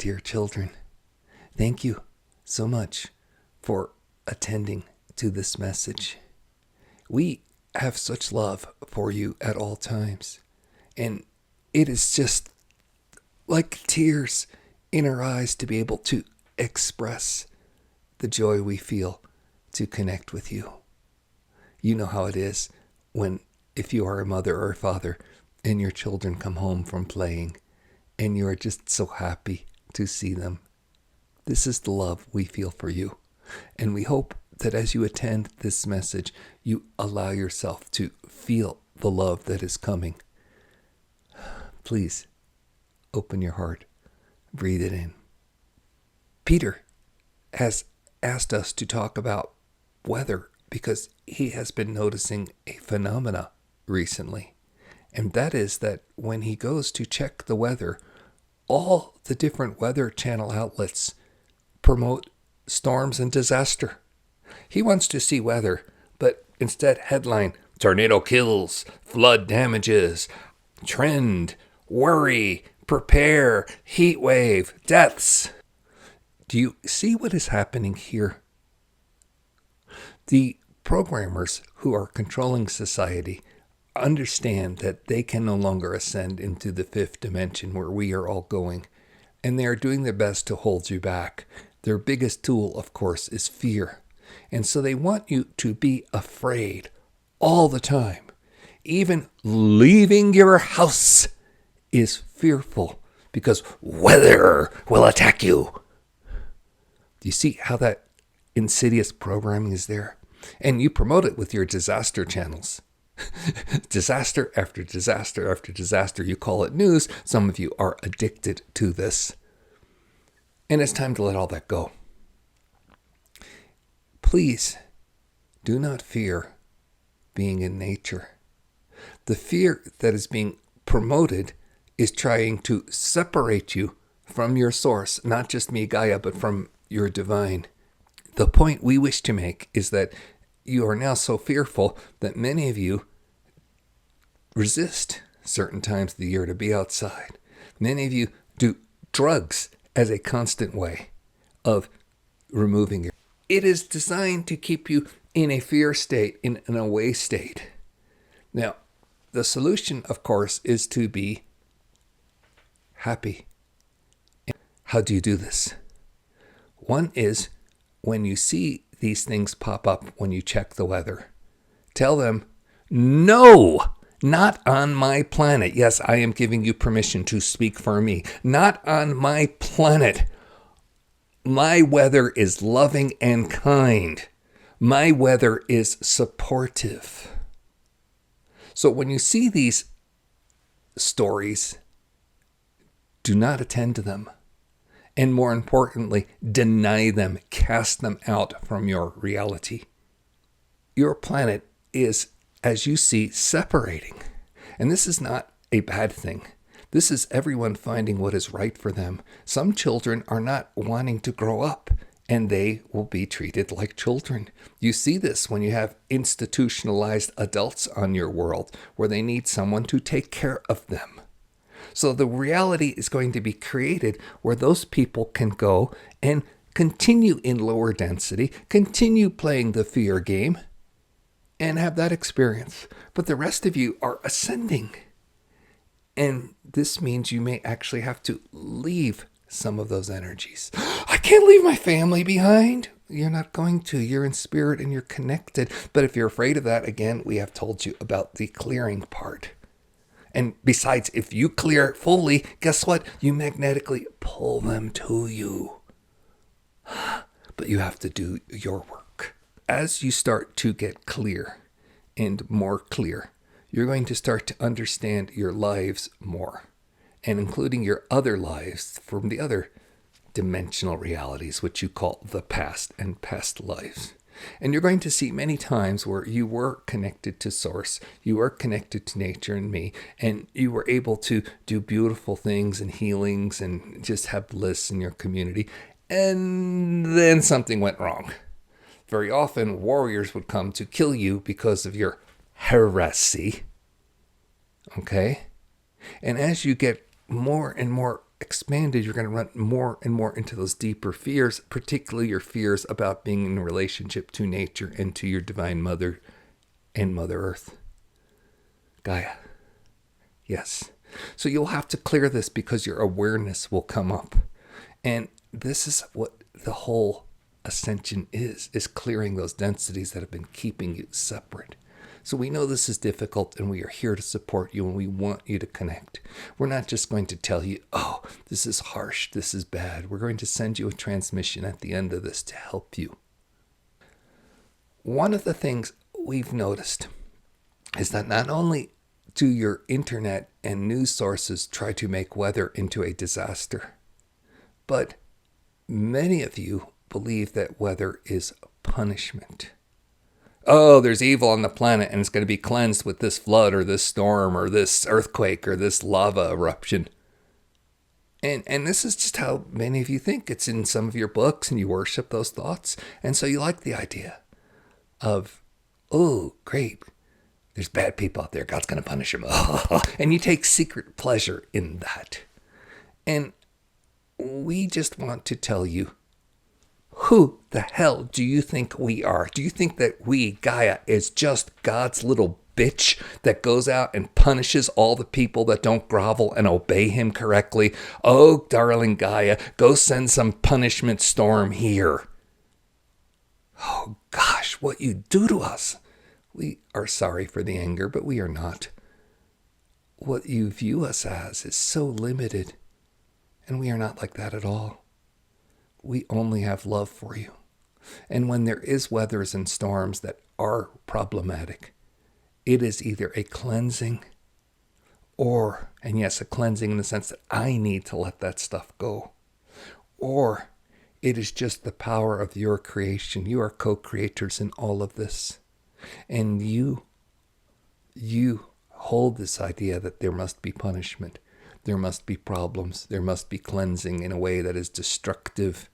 dear children, thank you so much for attending to this message. We have such love for you at all times, and it is just like tears in our eyes to be able to express the joy we feel to connect with you. You know how it is if you are a mother or a father and your children come home from playing and you are just so happy to see them. This is the love we feel for you. And we hope that as you attend this message, you allow yourself to feel the love that is coming. Please open your heart, breathe it in. Peter has asked us to talk about weather because he has been noticing a phenomena recently. And that is that when he goes to check the weather, all the different weather channel outlets promote storms and disaster. He wants to see weather, but instead headline, tornado kills, flood damages, trend, worry, prepare, heat wave, deaths. Do you see what is happening here? The programmers who are controlling society understand that they can no longer ascend into the fifth dimension where we are all going, and they are doing their best to hold you back. Their biggest tool, of course, is fear. And so they want you to be afraid all the time. Even leaving your house is fearful because weather will attack you. Do you see how that insidious programming is there? And you promote it with your disaster channels. Disaster after disaster after disaster. You call it news. Some of you are addicted to this. And it's time to let all that go. Please do not fear being in nature. The fear that is being promoted is trying to separate you from your source, not just me, Gaia, but from your divine. The point we wish to make is that you are now so fearful that many of you resist certain times of the year to be outside. Many of you do drugs as a constant way of removing your. It is designed to keep you in a fear state, in an away state. Now, the solution, of course, is to be happy. How do you do this? One is when you see these things pop up when you check the weather, tell them, no, not on my planet. Yes, I am giving you permission to speak for me. Not on my planet. My weather is loving and kind. My weather is supportive. So when you see these stories, do not attend to them. And more importantly, deny them, cast them out from your reality. Your planet is, as you see, separating. And this is not a bad thing. This is everyone finding what is right for them. Some children are not wanting to grow up, and they will be treated like children. You see this when you have institutionalized adults on your world, where they need someone to take care of them. So the reality is going to be created where those people can go and continue in lower density, continue playing the fear game, and have that experience. But the rest of you are ascending. And this means you may actually have to leave some of those energies. I can't leave my family behind. You're not going to. You're in spirit and you're connected. But if you're afraid of that, again, we have told you about the clearing part. And besides, if you clear fully, guess what? You magnetically pull them to you. But you have to do your work. As you start to get clear and more clear, you're going to start to understand your lives more, and including your other lives from the other dimensional realities, which you call the past and past lives. And you're going to see many times where you were connected to source, you were connected to nature and me, and you were able to do beautiful things and healings and just have bliss in your community. And then something went wrong. Very often warriors would come to kill you because of your heresy. Okay? And as you get more and more expanded, you're going to run more and more into those deeper fears, particularly your fears about being in a relationship to nature and to your divine mother and Mother Earth, Gaia. Yes. So you'll have to clear this because your awareness will come up. And this is what the whole ascension is clearing those densities that have been keeping you separate. So we know this is difficult, and we are here to support you, and we want you to connect. We're not just going to tell you, oh, this is harsh, this is bad. We're going to send you a transmission at the end of this to help you. One of the things we've noticed is that not only do your internet and news sources try to make weather into a disaster, but many of you believe that weather is punishment. Oh, there's evil on the planet and it's going to be cleansed with this flood or this storm or this earthquake or this lava eruption. And this is just how many of you think. It's in some of your books and you worship those thoughts. And so you like the idea of, oh, great, there's bad people out there. God's going to punish them. And you take secret pleasure in that. And we just want to tell you, who the hell do you think we are? Do you think that we, Gaia, is just God's little bitch that goes out and punishes all the people that don't grovel and obey him correctly? Oh, darling Gaia, go send some punishment storm here. Oh, gosh, what you do to us. We are sorry for the anger, but we are not. What you view us as is so limited, and we are not like that at all. We only have love for you. And when there is weathers and storms that are problematic, it is either a cleansing or, and yes, a cleansing in the sense that I need to let that stuff go, or it is just the power of your creation. You are co-creators in all of this. And you hold this idea that there must be punishment. There must be problems. There must be cleansing in a way that is destructive.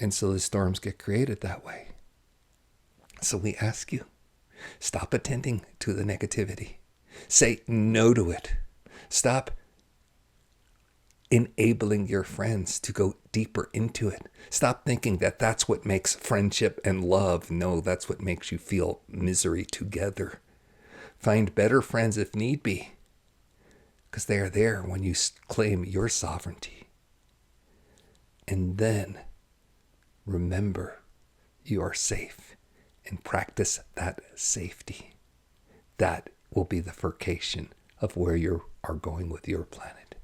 And so the storms get created that way. So we ask you, stop attending to the negativity. Say no to it. Stop enabling your friends to go deeper into it. Stop thinking that that's what makes friendship and love. No, that's what makes you feel misery together. Find better friends if need be, because they are there when you claim your sovereignty. And then remember, you are safe, and practice that safety. That will be the furcation of where you are going with your planet.